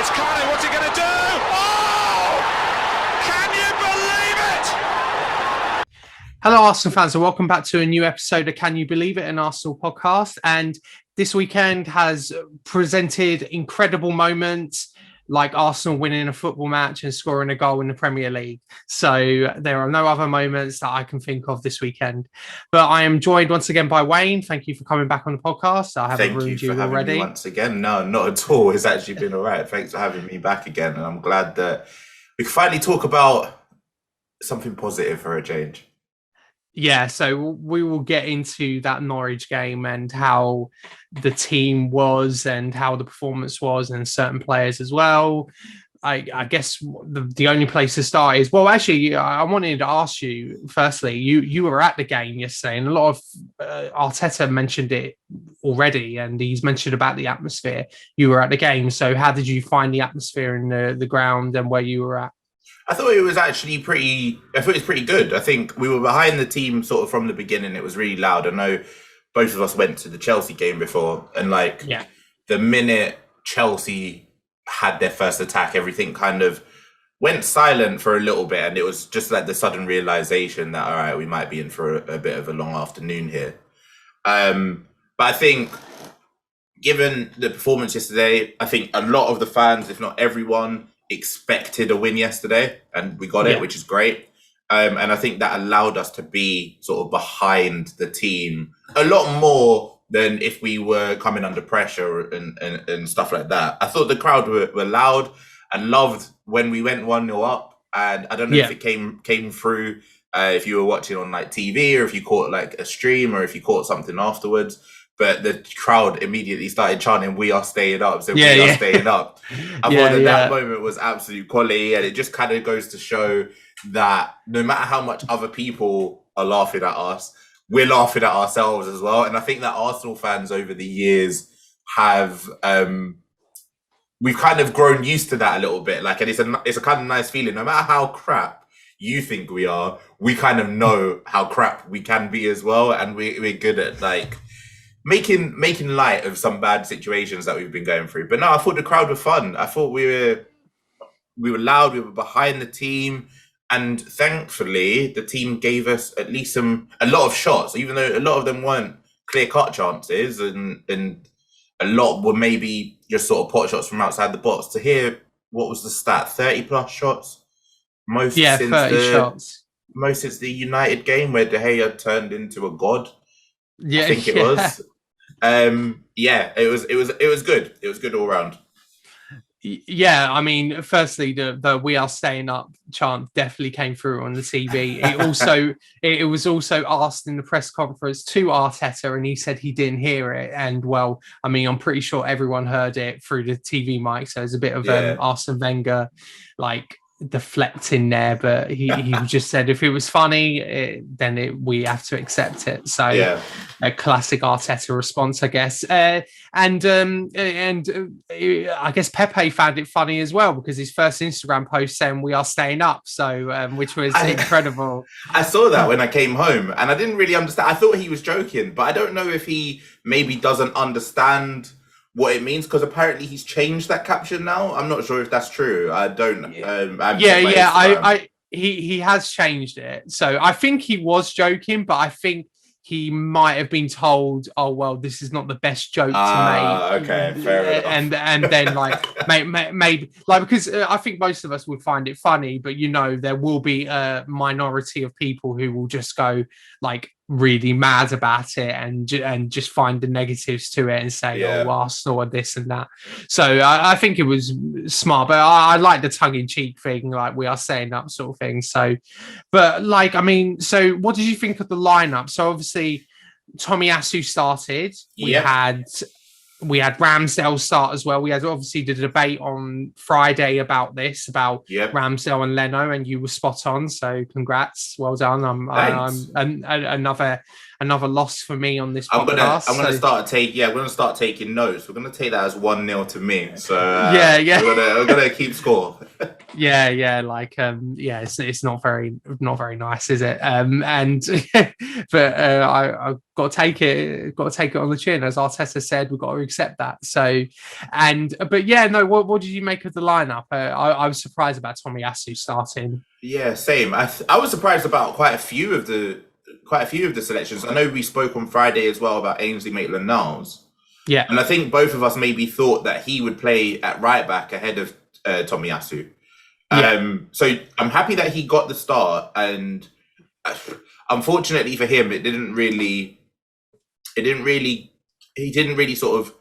It's Kanu, what's he going to do? Oh! Can you believe it? Hello, Arsenal fans, and welcome back to a new episode of Can You Believe It, an Arsenal podcast. And this weekend has presented incredible moments like Arsenal winning a football match and scoring a goal in the Premier League. So there are no other moments that I can think of this weekend. But I am joined once again by Wayne. Thank you for coming back on the podcast. I haven't ruined you already. Having me once again. No, not at all. It's actually been all right. Thanks for having me back again. And I'm glad that we can finally talk about something positive for a change. Yeah, so we will get into that Norwich game and how the team was and how the performance was and certain players as well. I guess the only place to start is, well, actually, I wanted to ask you, firstly, you were at the game yesterday, and a lot of Arteta mentioned it already, and he's mentioned about the atmosphere. You were at the game, so how did you find the atmosphere in the ground and where you were at? I thought it was actually pretty good. I think we were behind the team sort of from the beginning. It was really loud. I know both of us went to the Chelsea game before, and the minute Chelsea had their first attack, everything kind of went silent for a little bit, and it was just like the sudden realization that, all right, we might be in for a bit of a long afternoon here. But I think given the performance yesterday, I think a lot of the fans, if not everyone, expected a win yesterday, and we got it, which is great. And I think that allowed us to be sort of behind the team a lot more than if we were coming under pressure and stuff like that. I thought the crowd were loud and loved when we went 1-0 up. And I don't know if it came through if you were watching on like TV or if you caught like a stream or if you caught something afterwards. But the crowd immediately started chanting, "We are staying up." So we are staying up. I thought that moment was absolute quality. And it just kind of goes to show that no matter how much other people are laughing at us, we're laughing at ourselves as well. And I think that Arsenal fans over the years have, we've kind of grown used to that a little bit. Like, and it's a kind of nice feeling. No matter how crap you think we are, we kind of know how crap we can be as well. And we're good at like making light of some bad situations that we've been going through. But no, I thought the crowd were fun. I thought we were loud, we were behind the team, and thankfully the team gave us at least a lot of shots, even though a lot of them weren't clear-cut chances, and a lot were maybe just sort of pot shots from outside the box. To hear, what was the stat? 30 plus shots? Most since 30 shots. Most since the United game where De Gea turned into a god. Yeah, I think it was. It was good. It was good all round. Yeah, I mean, firstly, the "We Are Staying Up" chant definitely came through on the TV. It was also asked in the press conference to Arteta, and he said he didn't hear it. And well, I mean, I'm pretty sure everyone heard it through the TV mic. So there's a bit of Arsene Wenger like deflecting there, but he just said if it was funny, then we have to accept it. So a classic Arteta response, I guess. And I guess Pepe found it funny as well, because his first Instagram post saying "We are staying up," so which was incredible. I saw that when I came home, and I didn't really understand. I thought he was joking, but I don't know if he maybe doesn't understand what it means, because apparently he's changed that caption now. I'm not sure if that's true. I don't. He has changed it. So I think he was joking, but I think he might have been told, "Oh well, this is not the best joke to make." Okay, fair enough. And then like maybe like, because I think most of us would find it funny, but there will be a minority of people who will just go like really mad about it and just find the negatives to it and say, "Oh, Arsenal or this and that." So I think it was smart, but I like the tongue-in-cheek thing, like "We are staying up" sort of thing. So, but like, I mean, so what did you think of the lineup? So obviously, Tomiyasu started. We had Ramsdale start as well. We had obviously the debate on Friday about Ramsdale and Leno, and you were spot on. So congrats, well done. I'm another another loss for me on this I'm podcast. gonna we're gonna start taking notes. We're gonna take that as 1-0 to me. So we're gonna keep score. It's not very nice, is it? But I've got to take it on the chin, as Arteta said. We've got to accept that. So, what did you make of the lineup? I was surprised about Tomiyasu starting. Yeah, same. I was surprised about quite a few of the selections. I know we spoke on Friday as well about Ainsley Maitland-Niles. Yeah, and I think both of us maybe thought that he would play at right back ahead of Tomiyasu. So I'm happy that he got the start, and unfortunately for him, he didn't really sort of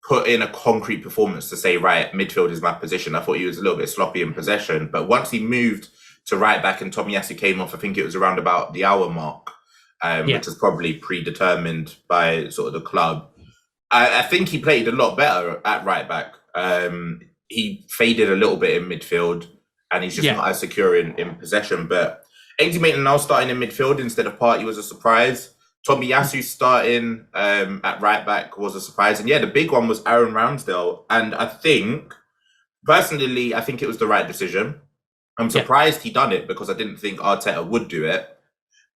put in a concrete performance to say, right, midfield is my position. I thought he was a little bit sloppy in possession, but once he moved to right back and Tomiyasu came off, I think it was around about the hour mark, which is probably predetermined by sort of the club. I think he played a lot better at right back. He faded a little bit in midfield, and he's just not as secure in possession. But Ainsley Maitland-Niles starting in midfield instead of Partey was a surprise. Tomiyasu starting at right back was a surprise. And the big one was Aaron Ramsdale. And I think, personally, it was the right decision. I'm surprised he done it because I didn't think Arteta would do it.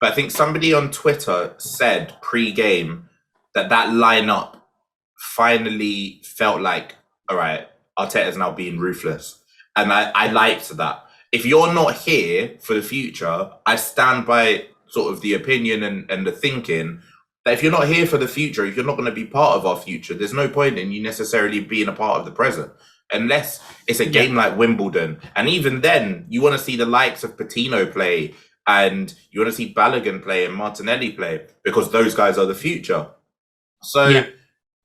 But I think somebody on Twitter said pre-game that lineup finally felt like, all right, Arteta's now being ruthless. And I liked that. If you're not here for the future, I stand by sort of the opinion and the thinking that if you're not here for the future, if you're not going to be part of our future, there's no point in you necessarily being a part of the present. Unless it's a game like Wimbledon. And even then, you want to see the likes of Patino play, and you want to see Balogun play and Martinelli play, because those guys are the future. So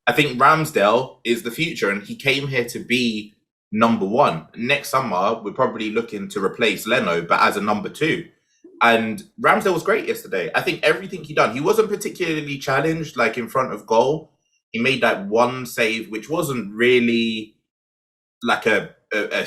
I think Ramsdale is the future, and he came here to be number one. Next summer, we're probably looking to replace Leno, but as a number two. And Ramsdale was great yesterday. I think everything he done, he wasn't particularly challenged, like in front of goal. He made that one save, which wasn't really like a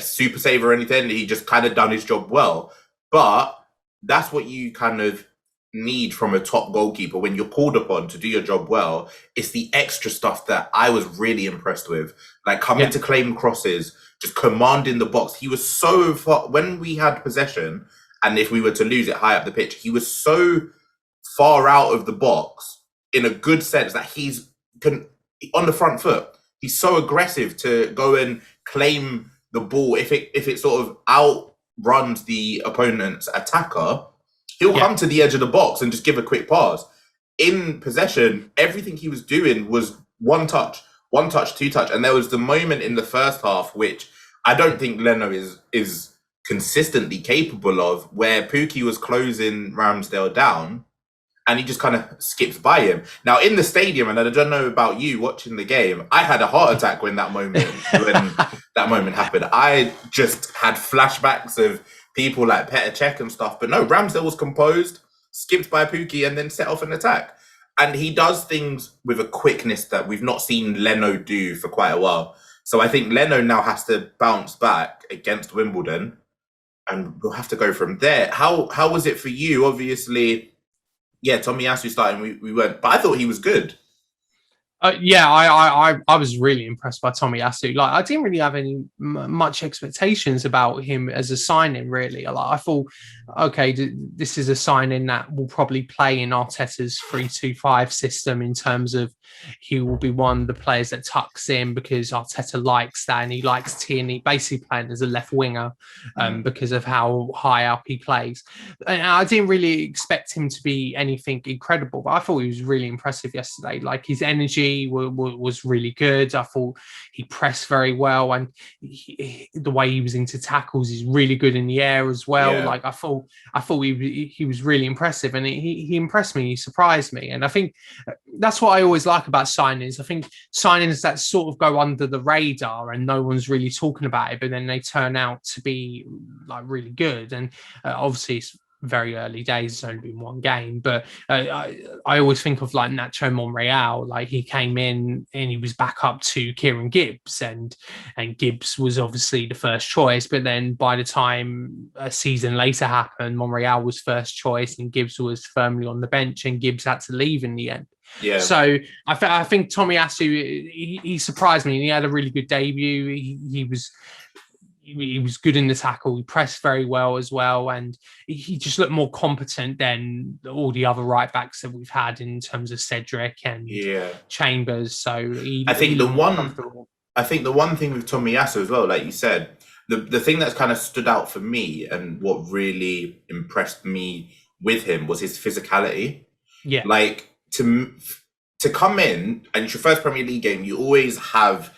super save or anything. He just kind of done his job well. But that's what you kind of need from a top goalkeeper when you're called upon to do your job well. It's the extra stuff that I was really impressed with, like coming to claim crosses, just commanding the box. He was so far when we had possession, and if we were to lose it high up the pitch, he was so far out of the box in a good sense that he's on the front foot. He's so aggressive to go and claim the ball. If it sort of outruns the opponent's attacker, he'll come to the edge of the box and just give a quick pass. In possession, everything he was doing was one touch, two touch. And there was the moment in the first half, which I don't think Leno is consistently capable of, where Pukki was closing Ramsdale down and he just kind of skips by him. Now, in the stadium, and I don't know about you watching the game, I had a heart attack when that moment happened. I just had flashbacks of people like Petr Cech and stuff. But no, Ramsdale was composed, skipped by Pukki, and then set off an attack. And he does things with a quickness that we've not seen Leno do for quite a while. So I think Leno now has to bounce back against Wimbledon, and we'll have to go from there. How was it for you? Obviously, Tomiyasu starting, we weren't, but I thought he was good. I was really impressed by Tomiyasu. Like, I didn't really have any much expectations about him as a signing, really. Like, I thought, okay, this is a signing that will probably play in Arteta's 3-2-5 system, in terms of he will be one of the players that tucks in, because Arteta likes that, and he likes Tierney basically playing as a left winger because of how high up he plays. And I didn't really expect him to be anything incredible, but I thought he was really impressive yesterday. Like, his energy was really good. I thought he pressed very well, and the way he was into tackles is really good in the air as well. Like, I thought he was really impressive, and he impressed me. He surprised me, and I think that's what I always like about signings. I think signings that sort of go under the radar and no one's really talking about it, but then they turn out to be like really good. And obviously, very early days. It's only been one game, but I always think of like Nacho Monreal. Like he came in and he was back up to Kieran Gibbs, and Gibbs was obviously the first choice. But then by the time a season later happened, Monreal was first choice, and Gibbs was firmly on the bench, and Gibbs had to leave in the end. Yeah. So I think Tomiyasu, he surprised me. He had a really good debut. He was good in the tackle. He pressed very well as well, and he just looked more competent than all the other right backs that we've had in terms of Cedric and Chambers. So I think the one thing with Tomiyasu as well, like you said, the thing that's kind of stood out for me and what really impressed me with him was his physicality. Yeah, like to come in and it's your first Premier League game, you always have,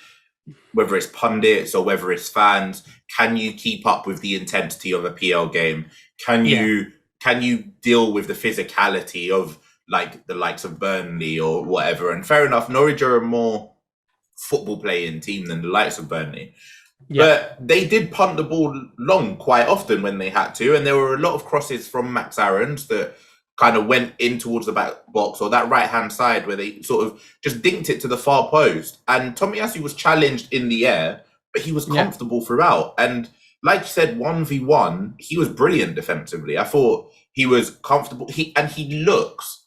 whether it's pundits or whether it's fans, can you keep up with the intensity of a PL game? Can you deal with the physicality of like the likes of Burnley or whatever? And fair enough, Norwich are a more football playing team than the likes of Burnley. Yeah. But they did punt the ball long quite often when they had to, and there were a lot of crosses from Max Aarons that kind of went in towards the back box or that right-hand side where they sort of just dinked it to the far post. And Tomiyasu was challenged in the air, but he was comfortable throughout. And like you said, 1v1, he was brilliant defensively. I thought he was comfortable. He looks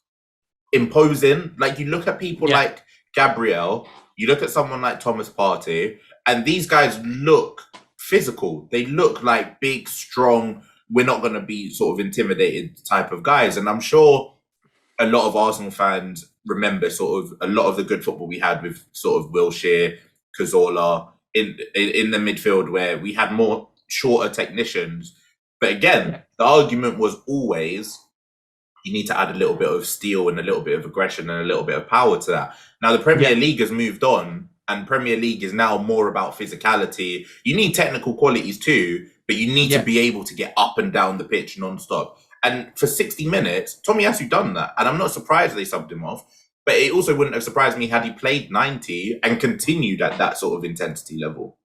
imposing. Like you look at people like Gabriel, you look at someone like Thomas Partey, and these guys look physical. They look like big, strong, we're not going to be sort of intimidated type of guys. And I'm sure a lot of Arsenal fans remember sort of a lot of the good football we had with sort of Wilshere, Cazorla in the midfield, where we had more shorter technicians. But again, the argument was always you need to add a little bit of steel and a little bit of aggression and a little bit of power to that. Now the Premier League has moved on, and Premier League is now more about physicality. You need technical qualities too, but you need to be able to get up and down the pitch non-stop. And for 60 minutes, Tomiyasu done that. And I'm not surprised they subbed him off, but it also wouldn't have surprised me had he played 90 and continued at that sort of intensity level.